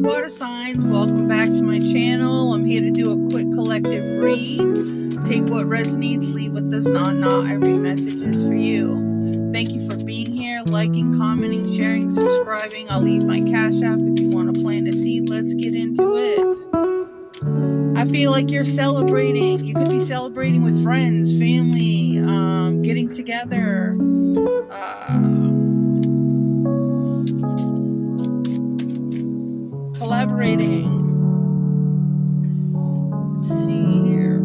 water signs, welcome back to my channel. I'm here to do a quick collective read. Take what resonates, leave what does not. Not every message is for you. Thank you for being here, liking, commenting, sharing, subscribing. I'll leave my Cash App if you want to plant a seed. Let's get into it. I feel like you're celebrating. You could be celebrating with friends, family, getting together, collaborating. Let's see here.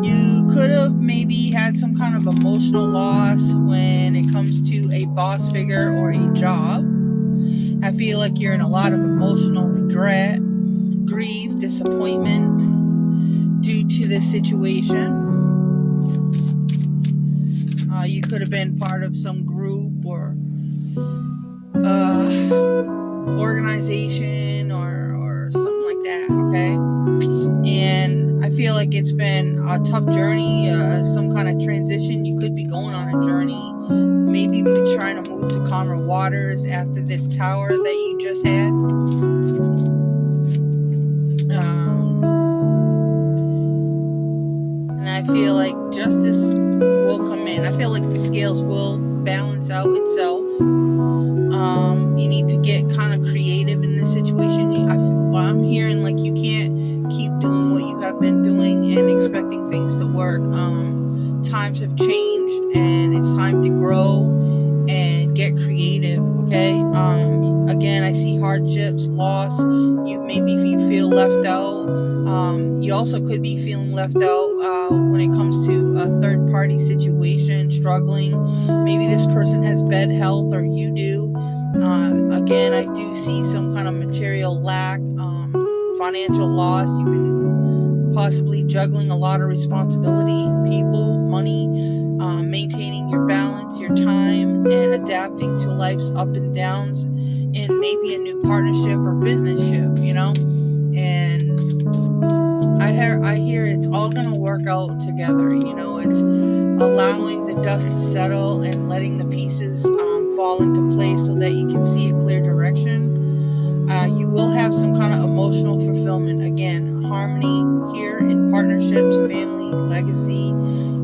You could have maybe had some kind of emotional loss when it comes to a boss figure or a job. I feel like you're in a lot of emotional regret, grief, disappointment due to this situation. You could have been part of some group or organization or something like that, okay? And I feel like it's been a tough journey, some kind of transition. You could be going on a journey, maybe trying to move to calmer waters after this tower that you just had. And I feel like justice will come in. I feel like the scales will balance out itself. You need to get kind of creative in this situation. I'm hearing like you can't keep doing what you have been doing and expecting things to work. Times have changed and it's time to grow and get creative, okay? Again, I see hardships, loss. Maybe if you feel left out. You also could be feeling left out when it comes to a third-party situation, struggling. Maybe this person has bad health or you do. Again, I do see some kind of material lack, financial loss. You've been possibly juggling a lot of responsibility, people, money, maintaining your balance, your time, and adapting to life's up and downs in maybe a new partnership or businessship, you know? And I hear it's all gonna work out together, you know? It's allowing the dust to settle and letting the pieces fall into place so that you can see a clear direction. You will have some kind of emotional fulfillment. Again, harmony here in partnerships, family, legacy,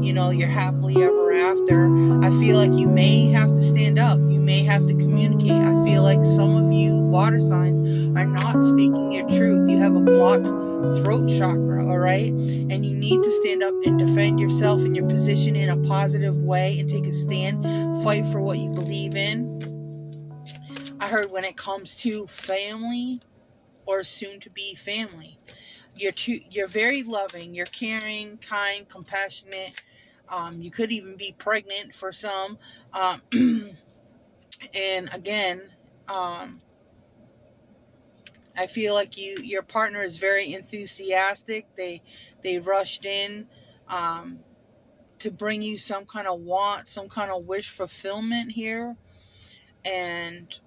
you know, you're happily ever after. I feel like you may have to stand up. You may have to communicate. I feel like some of you water signs are not speaking your truth. You have a blocked throat chakra, all right? And you need to stand up and defend yourself and your position in a positive way and take a stand, fight for what you believe in. I heard when it comes to family or soon to be family, you're very loving, you're caring, kind, compassionate. You could even be pregnant for some. And again, I feel like your partner is very enthusiastic. They rushed in to bring you some kind of want, some kind of wish fulfillment here. And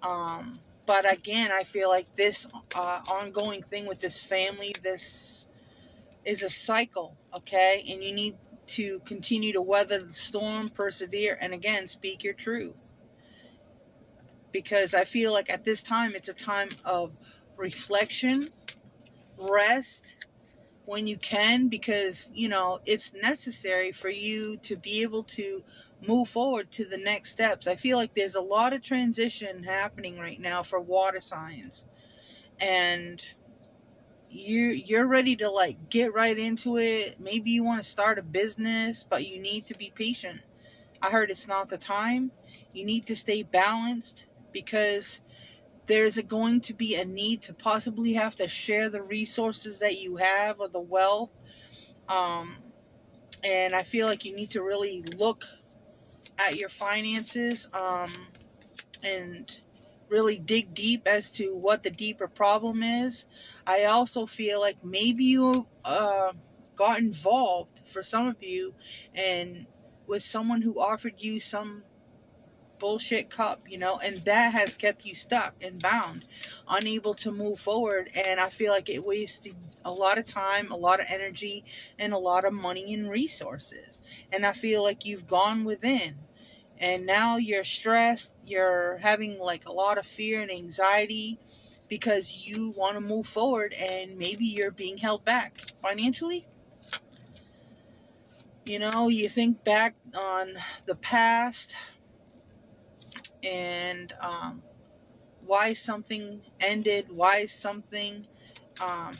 but again, I feel like this ongoing thing with this family, this is a cycle, okay? And you need to continue to weather the storm, persevere, and again, speak your truth. Because I feel like at this time, it's a time of reflection, rest when you can, because, you know, it's necessary for you to be able to move forward to the next steps. I feel like there's a lot of transition happening right now for water signs. And you're ready to like get right into it. Maybe you want to start a business, but you need to be patient. I heard it's not the time. You need to stay balanced because there's going to be a need to possibly have to share the resources that you have or the wealth. And I feel like you need to really look at your finances and really dig deep as to what the deeper problem is. I also feel like maybe you got involved, for some of you, and with someone who offered you some bullshit cup, you know, and that has kept you stuck and bound, unable to move forward. And I feel like it wasted a lot of time, a lot of energy, and a lot of money and resources. And I feel like you've gone within And now you're stressed, you're having like a lot of fear and anxiety because you want to move forward and maybe you're being held back financially. You think back on the past and why something ended, why something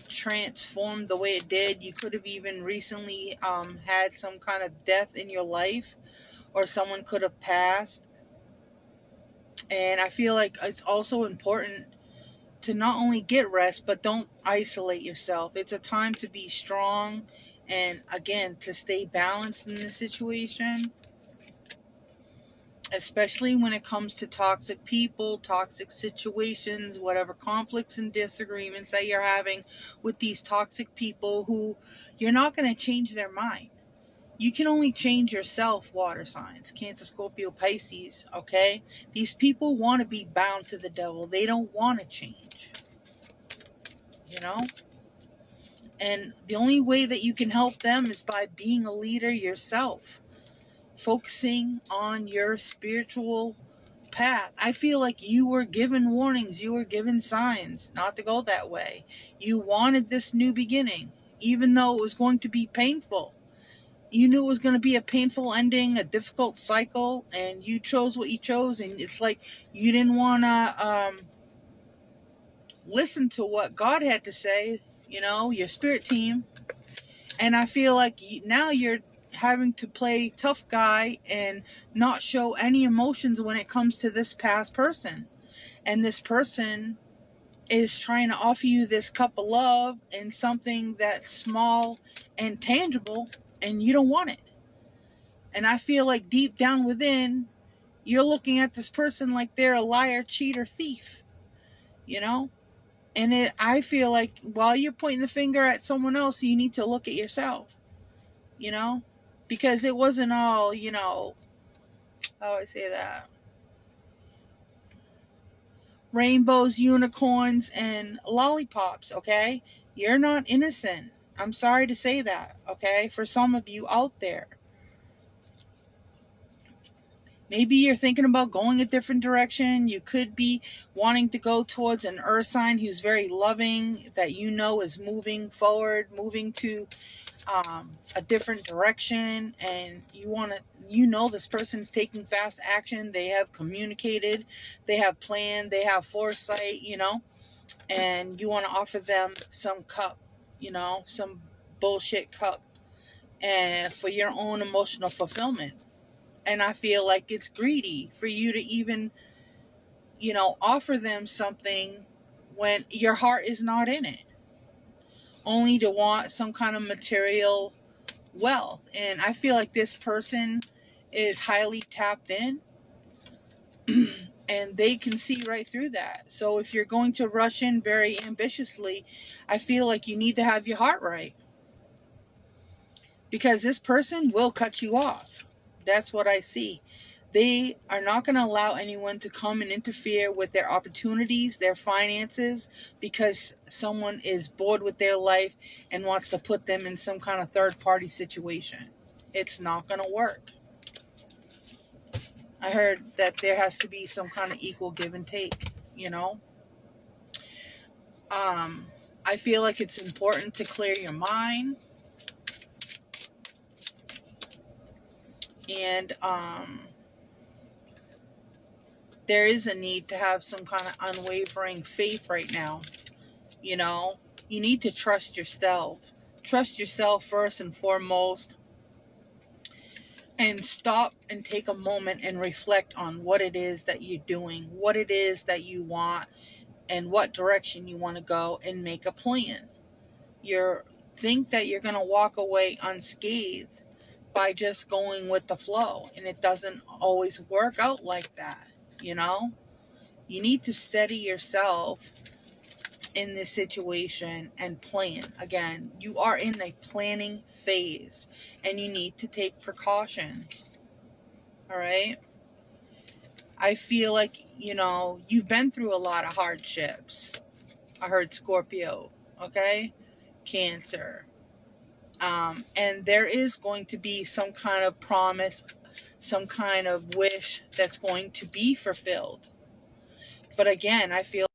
transformed the way it did. You could have even recently had some kind of death in your life, or someone could have passed. And I feel like it's also important to not only get rest, but don't isolate yourself. It's a time to be strong and, again, to stay balanced in this situation, especially when it comes to toxic people, toxic situations, whatever conflicts and disagreements that you're having with these toxic people who you're not going to change their mind. You can only change yourself, water signs, Cancer, Scorpio, Pisces, okay? These people want to be bound to the devil. They don't want to change, you know? And the only way that you can help them is by being a leader yourself, focusing on your spiritual path. I feel like you were given warnings, you were given signs not to go that way. You wanted this new beginning, even though it was going to be painful. You knew it was going to be a painful ending, a difficult cycle, and you chose what you chose. And it's like you didn't want to listen to what God had to say, your spirit team. And I feel like now you're having to play tough guy and not show any emotions when it comes to this past person. And this person is trying to offer you this cup of love and something that's small and tangible, and you don't want it. And I feel like deep down within, you're looking at this person like they're a liar, cheater, thief, you know? And I feel like while you're pointing the finger at someone else, you need to look at yourself, you know? Because it wasn't all, how do I say that? Rainbows, unicorns, and lollipops, okay? You're not innocent. I'm sorry to say that, okay? For some of you out there. Maybe you're thinking about going a different direction. You could be wanting to go towards an earth sign who's very loving, that is moving forward, moving to a different direction, and this person's taking fast action. They have communicated, they have planned, they have foresight, and you want to offer them some cup, some bullshit cup, and for your own emotional fulfillment. And I feel like it's greedy for you to even, offer them something when your heart is not in it, only to want some kind of material wealth. And I feel like this person is highly tapped in and they can see right through that. So if you're going to rush in very ambitiously, I feel like you need to have your heart right, because this person will cut you off. That's what I see. They are not going to allow anyone to come and interfere with their opportunities, their finances, because someone is bored with their life and wants to put them in some kind of third-party situation. It's not going to work. I heard that there has to be some kind of equal give and take, I feel like it's important to clear your mind. And there is a need to have some kind of unwavering faith right now. You need to trust yourself. Trust yourself first and foremost. And stop and take a moment and reflect on what it is that you're doing, what it is that you want, and what direction you want to go, and make a plan. Think that you're going to walk away unscathed by just going with the flow. And it doesn't always work out like that, You need to steady yourself in this situation and plan. Again, you are in a planning phase and you need to take precautions. All right? I feel like, you've been through a lot of hardships. I heard Scorpio, okay? Cancer. And there is going to be some kind of promise, some kind of wish that's going to be fulfilled. But again, I feel